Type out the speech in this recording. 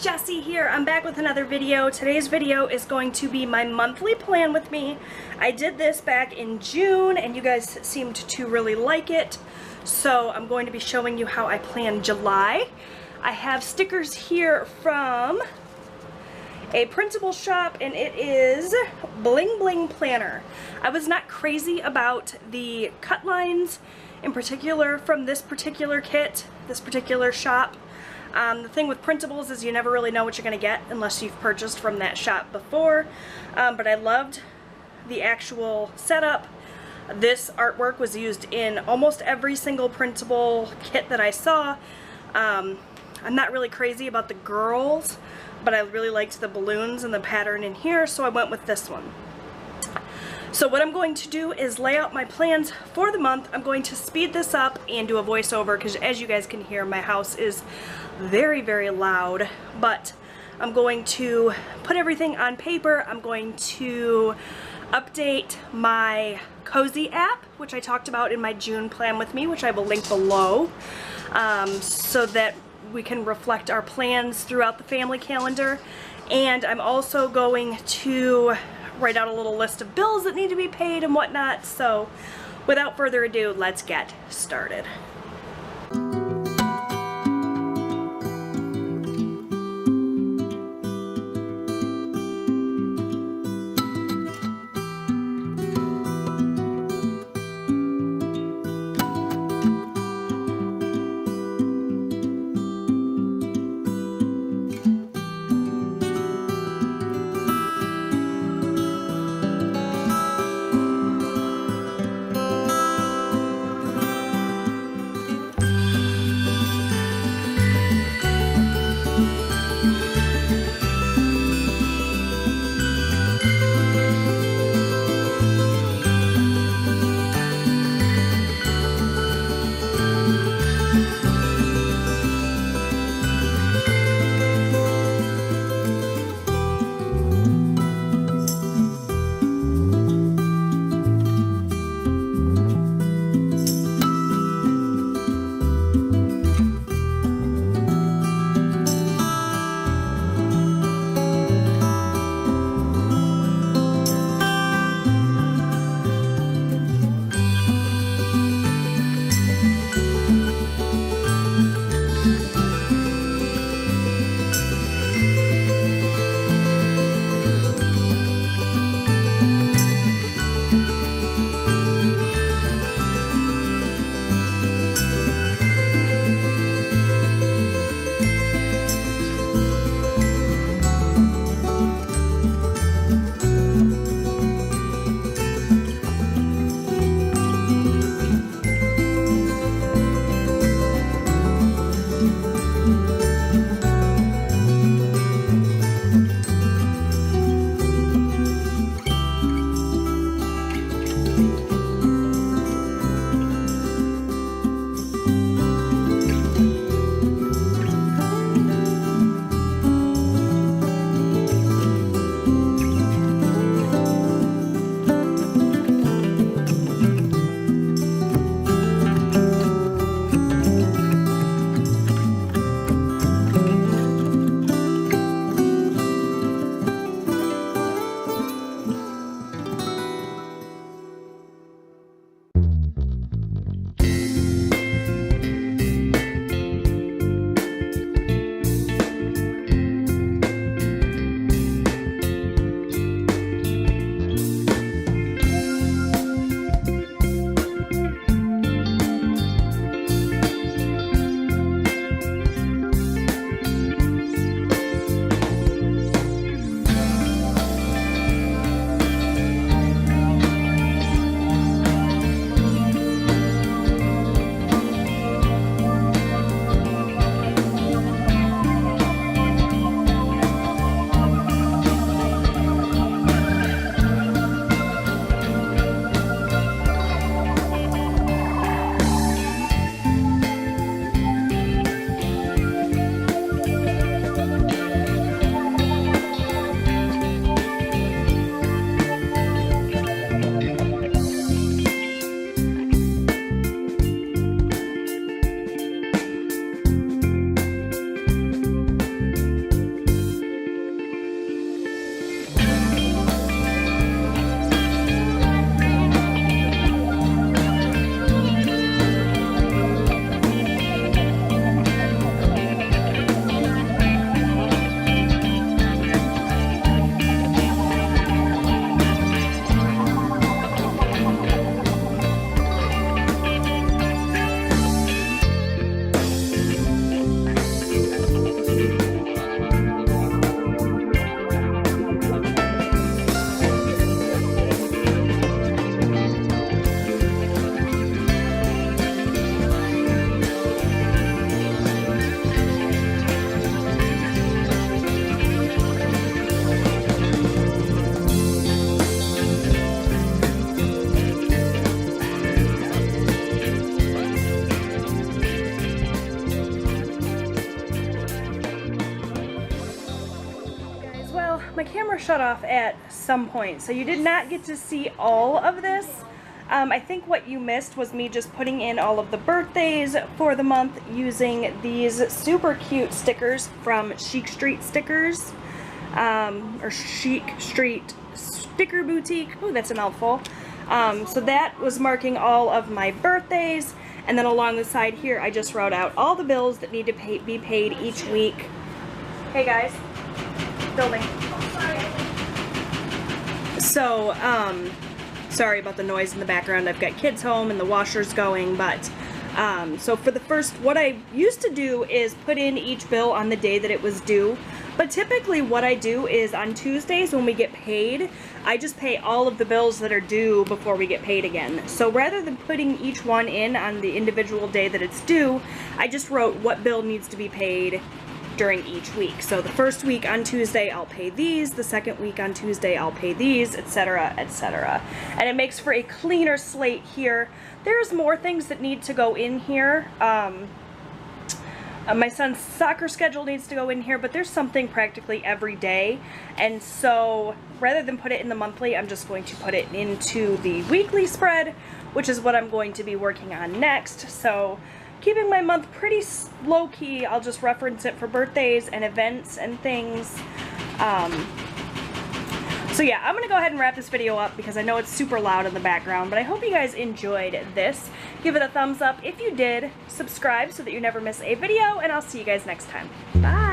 Jessie here. I'm back with another video. Today's video is going to be my monthly plan with me. I did this back in June and you guys seemed to really like it. So I'm going to be showing you how I plan July. I have stickers here from a Printable shop and it is Bling Bling Planner. I was not crazy about the cut lines in particular from this particular kit, this particular shop. The thing with printables is you never really know what you're going to get unless you've purchased from that shop before. But I loved the actual setup. This artwork was used in almost every single printable kit that I saw. I'm not really crazy about the girls, but I really liked the balloons and the pattern in here, so I went with this one. So what I'm going to do is lay out my plans for the month. I'm going to speed this up and do a voiceover because as you guys can hear, my house is very, very loud. But I'm going to put everything on paper. I'm going to update my Cozy app, which I talked about in my June plan with me, which I will link below, so that we can reflect our plans throughout the family calendar. And I'm also going to write out a little list of bills that need to be paid and whatnot. So without further ado, let's get started. camera shut off at some point, so you did not get to see all of this. I think what you missed was me just putting in all of the birthdays for the month using these super cute stickers from Chic Street Stickers, or Chic Street Sticker Boutique. Oh, that's a mouthful. So that was marking all of my birthdays, and then along the side here I just wrote out all the bills that need to be paid each week. Hey guys, building. So, sorry about the noise in the background. I've got kids home and the washer's going, but so for the first, what I used to do is put in each bill on the day that it was due, but typically what I do is on Tuesdays when we get paid, I just pay all of the bills that are due before we get paid again. So rather than putting each one in on the individual day that it's due, I just wrote what bill needs to be paid during each week. So the first week on Tuesday I'll pay these, the second week on Tuesday I'll pay these, etc., etc. And it makes for a cleaner slate here. There's more things that need to go in here. My son's soccer schedule needs to go in here, but there's something practically every day, and so rather than put it in the monthly, I'm just going to put it into the weekly spread, which is what I'm going to be working on next. So keeping my month pretty low-key, I'll just reference it for birthdays and events and things. So yeah, I'm gonna go ahead and wrap this video up because I know it's super loud in the background, but I hope you guys enjoyed this. Give it a thumbs up if you did, subscribe so that you never miss a video, and I'll see you guys next time. Bye!